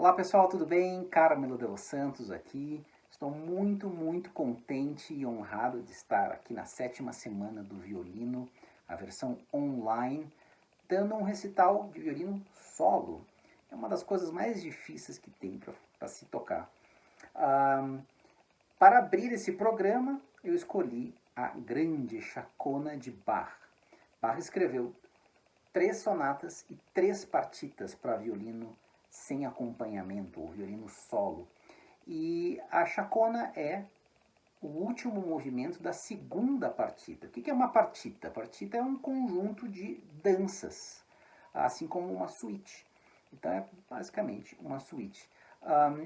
Olá pessoal, tudo bem? Carmelo de los Santos aqui. Estou muito contente e honrado de estar aqui na 7ª semana do violino, a versão online, dando um recital de violino solo. É uma das coisas mais difíceis que tem para se tocar. Para abrir esse programa, eu escolhi a Grande Chacona de Bach. Bach escreveu 3 sonatas e 3 partitas para violino sem acompanhamento, ou violino solo. E a chacona é o último movimento da segunda partita. O que é uma partita? A partita é um conjunto de danças, assim como uma suíte. Então é basicamente uma suíte.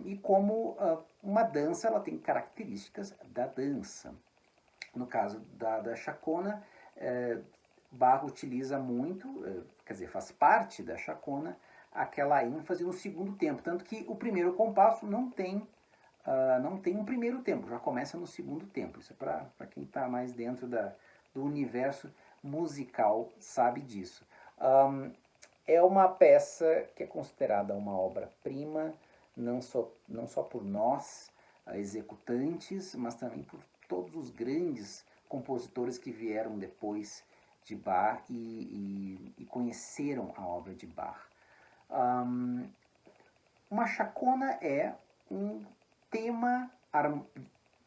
E como uma dança, ela tem características da dança. No caso da chacona, Bach utiliza muito, quer dizer, faz parte da chacona, aquela ênfase no segundo tempo. Tanto que o primeiro compasso não tem um primeiro tempo, já começa no segundo tempo. Isso é para quem está mais dentro do universo musical, sabe disso. É uma peça que é considerada uma obra-prima, não só por nós, executantes, mas também por todos os grandes compositores que vieram depois de Bach e conheceram a obra de Bach. Uma chacona é um tema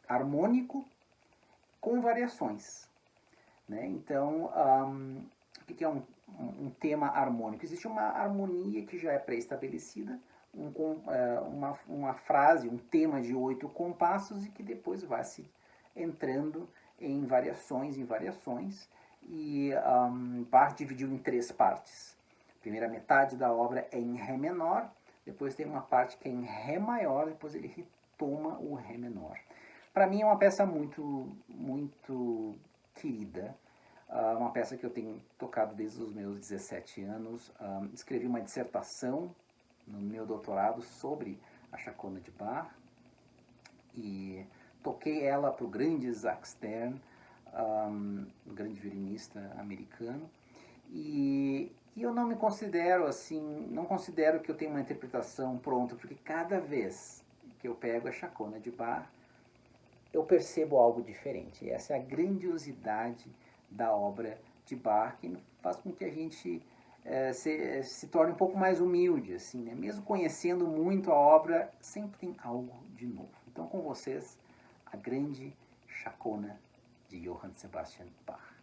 harmônico com variações. Né? Então, o que é um tema harmônico? Existe uma harmonia que já é pré-estabelecida, uma frase, um tema de 8 compassos e que depois vai se entrando em variações, e Bach dividiu em 3 partes. A primeira metade da obra é em Ré menor, depois tem uma parte que é em Ré maior, depois ele retoma o Ré menor. Para mim é uma peça muito querida, uma peça que eu tenho tocado desde os meus 17 anos. Escrevi uma dissertação no meu doutorado sobre a chacona de Bach e toquei ela para o grande Isaac Stern, um grande violinista americano, e eu não me considero assim, não considero que eu tenho uma interpretação pronta, porque cada vez que eu pego a chacona de Bach, eu percebo algo diferente. E essa é a grandiosidade da obra de Bach, que faz com que a gente se torne um pouco mais humilde, assim, né? Mesmo conhecendo muito a obra, sempre tem algo de novo. Então, com vocês, a grande chacona de Johann Sebastian Bach.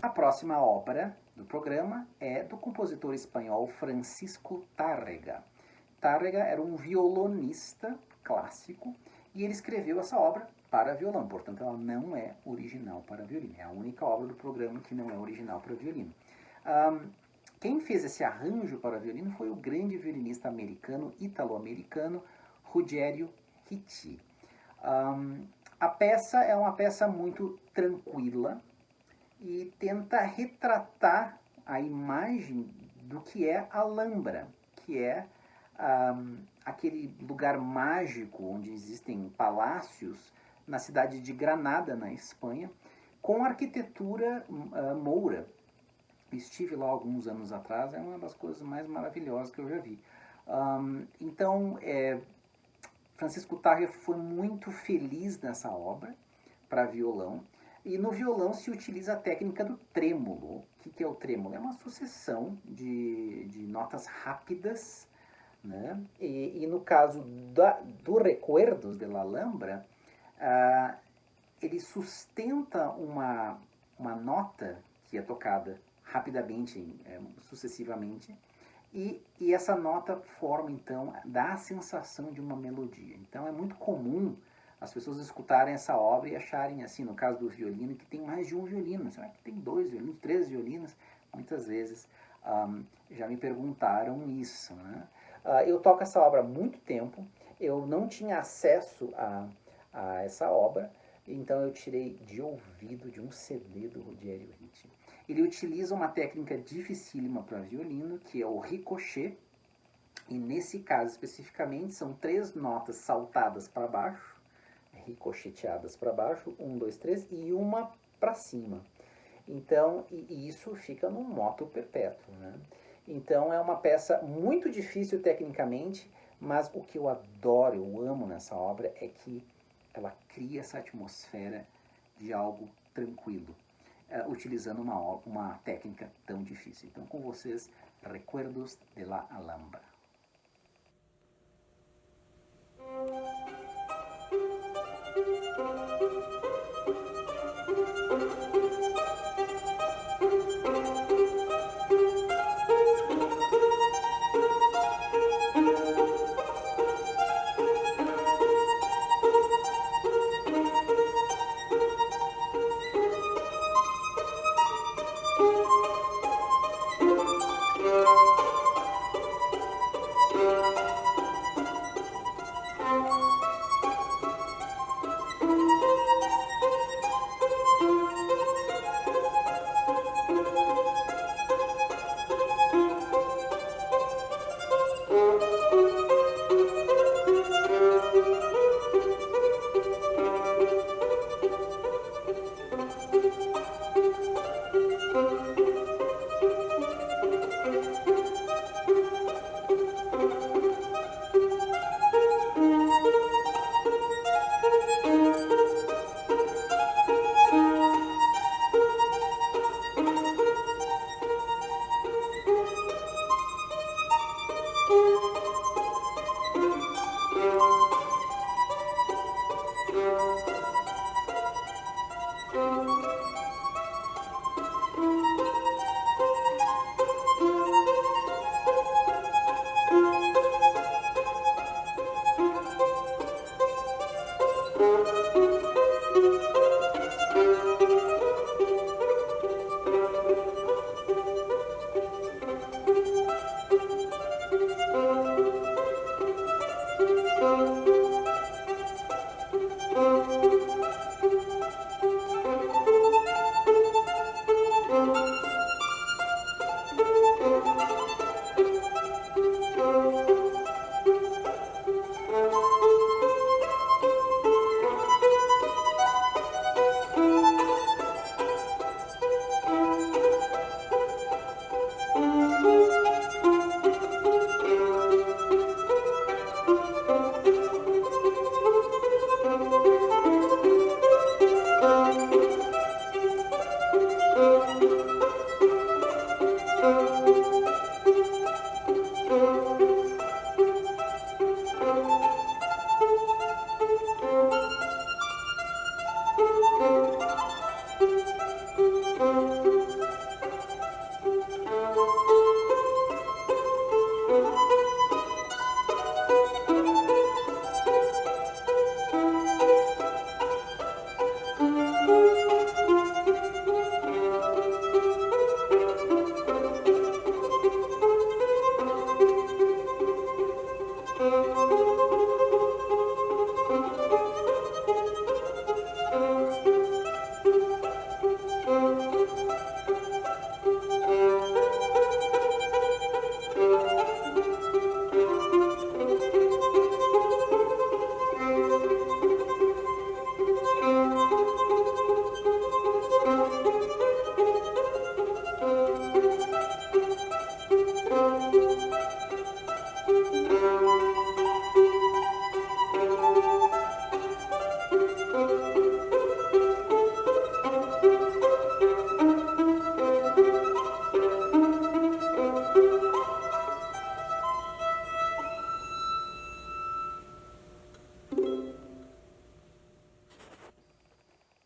A próxima obra do programa é do compositor espanhol Francisco Tárrega. Tárrega era um violonista clássico e ele escreveu essa obra para violão, portanto ela não é original para violino. É a única obra do programa que não é original para violino. Quem fez esse arranjo para violino foi o grande violinista americano, italo-americano, Ruggiero Ricci. A peça é uma peça muito tranquila e tenta retratar a imagem do que é a Alhambra, que é aquele lugar mágico onde existem palácios na cidade de Granada, na Espanha, com arquitetura moura. Estive lá alguns anos atrás, é uma das coisas mais maravilhosas que eu já vi. Então, Francisco Tárrega foi muito feliz nessa obra para violão, e no violão se utiliza a técnica do trêmolo. O que é o trêmolo? É uma sucessão de notas rápidas, né? E no caso do Recuerdos de la Alhambra, ele sustenta uma nota que é tocada rapidamente, sucessivamente, e essa nota forma, então, dá a sensação de uma melodia. Então é muito comum as pessoas escutarem essa obra e acharem, assim, no caso do violino, que tem mais de um violino. Será que tem 2 violinos, 3 violinos? Muitas vezes já me perguntaram isso, né? Eu toco essa obra há muito tempo, eu não tinha acesso a essa obra, então eu tirei de ouvido de um CD do Ruggiero Ricci. Ele utiliza uma técnica dificílima para violino, que é o ricochê, e nesse caso especificamente são 3 notas saltadas para baixo, ricocheteadas para baixo, 1, 2, 3, e uma para cima. Então, e isso fica num moto perpétuo, né? Então é uma peça muito difícil tecnicamente, mas o que eu adoro, eu amo nessa obra é que ela cria essa atmosfera de algo tranquilo, utilizando uma técnica tão difícil. Então, com vocês, Recuerdos de la Alhambra.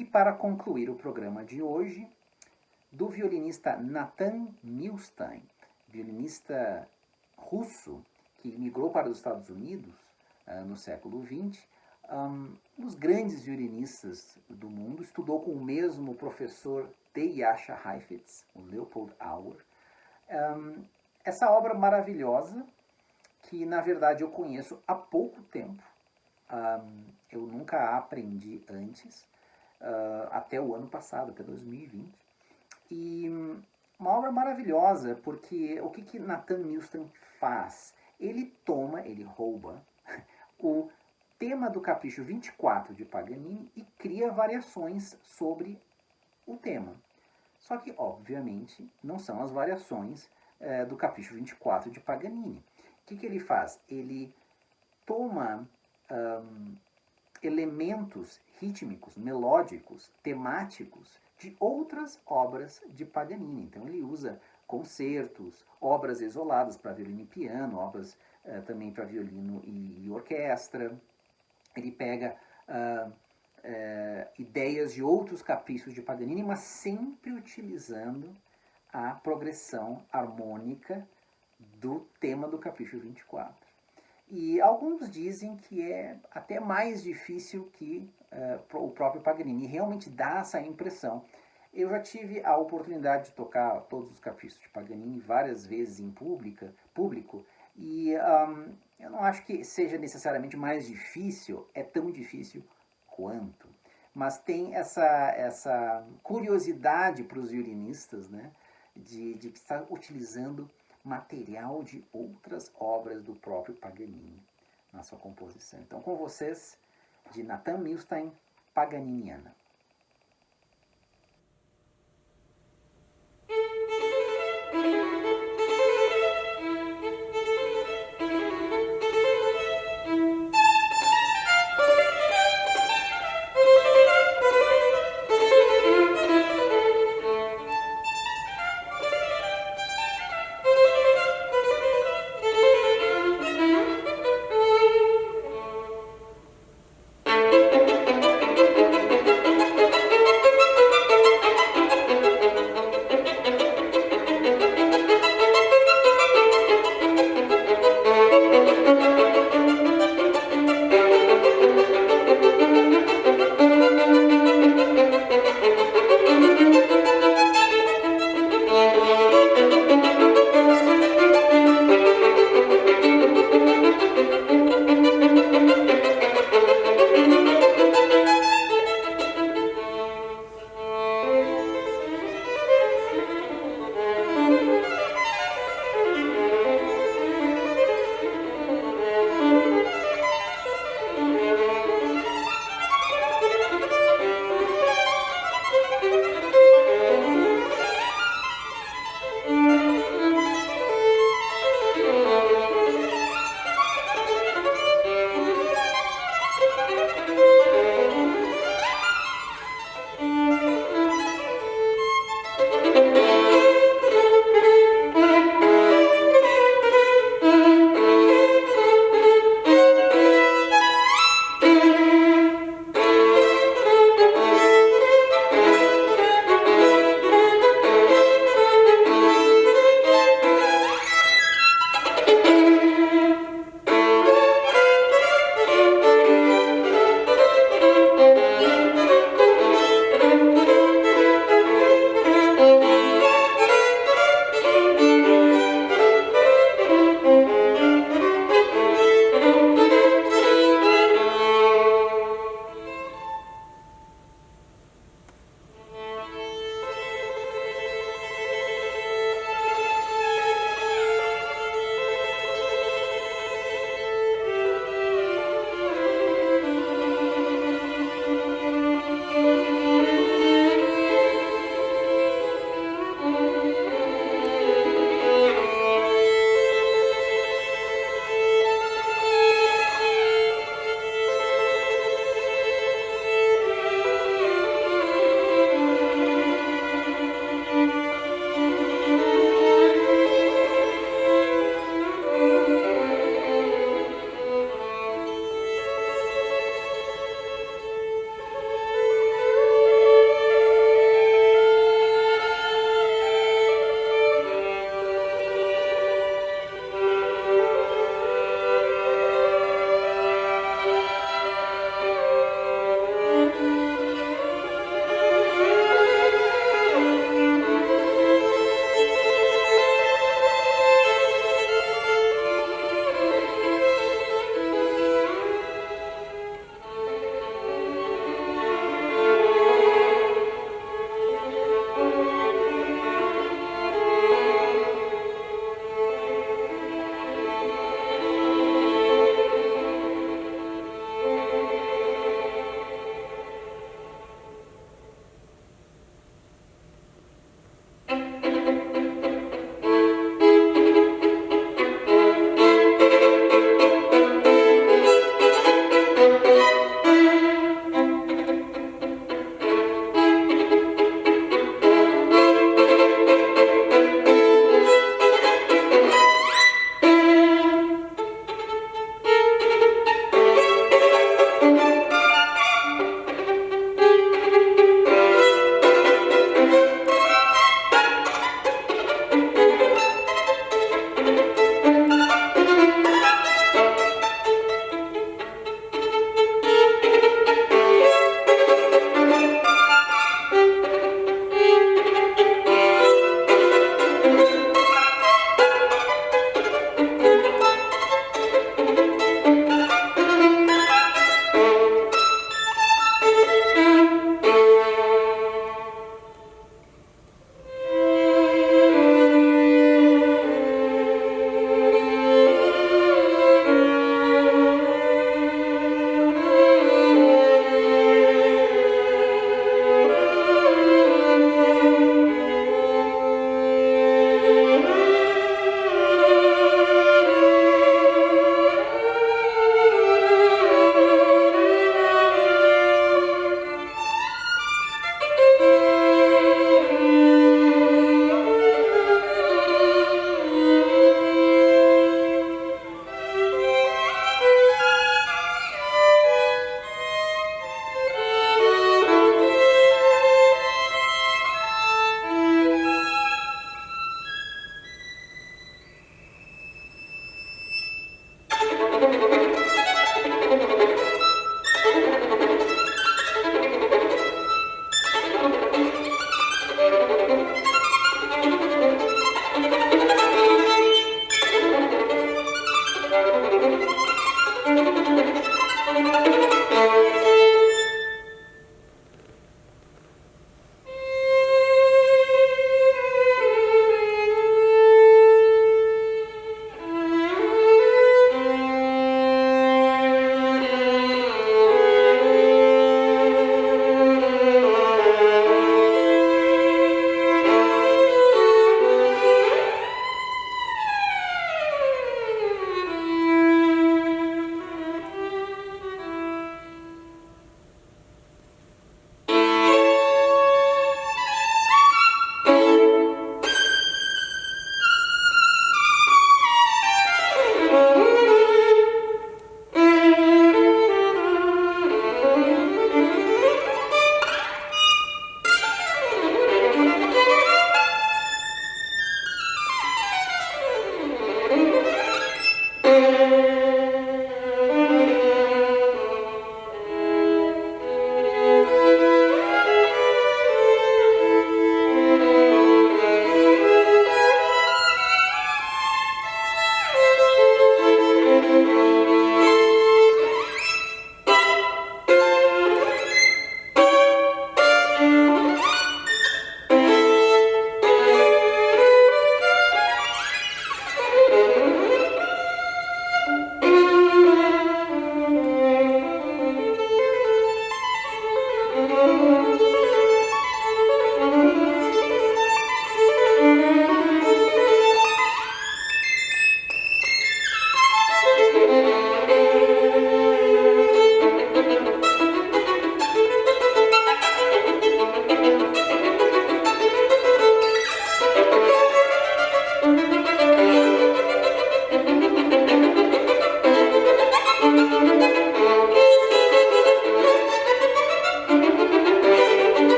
E para concluir o programa de hoje, do violinista Nathan Milstein, violinista russo que migrou para os Estados Unidos no século XX, um dos grandes violinistas do mundo, estudou com o mesmo professor de Jascha Heifetz, o Leopold Auer. Essa obra maravilhosa, que na verdade eu conheço há pouco tempo, eu nunca a aprendi antes, até o ano passado, até 2020. E uma obra maravilhosa, porque o que Nathan Milstein faz? Ele rouba o tema do Capricho 24 de Paganini e cria variações sobre o tema. Só que, obviamente, não são as variações do Capricho 24 de Paganini. O que ele faz? Ele toma elementos rítmicos, melódicos, temáticos de outras obras de Paganini. Então ele usa concertos, obras isoladas para violino e piano, obras também para violino e orquestra. Ele pega ideias de outros caprichos de Paganini, mas sempre utilizando a progressão harmônica do tema do Capricho 24. E alguns dizem que é até mais difícil que o próprio Paganini. Realmente dá essa impressão. Eu já tive a oportunidade de tocar todos os caprichos de Paganini várias vezes em público, e eu não acho que seja necessariamente mais difícil, é tão difícil quanto. Mas tem essa curiosidade para os violinistas, né, de estar utilizando material de outras obras do próprio Paganini na sua composição. Então, com vocês, de Nathan Milstein, Paganiniana. Tchau!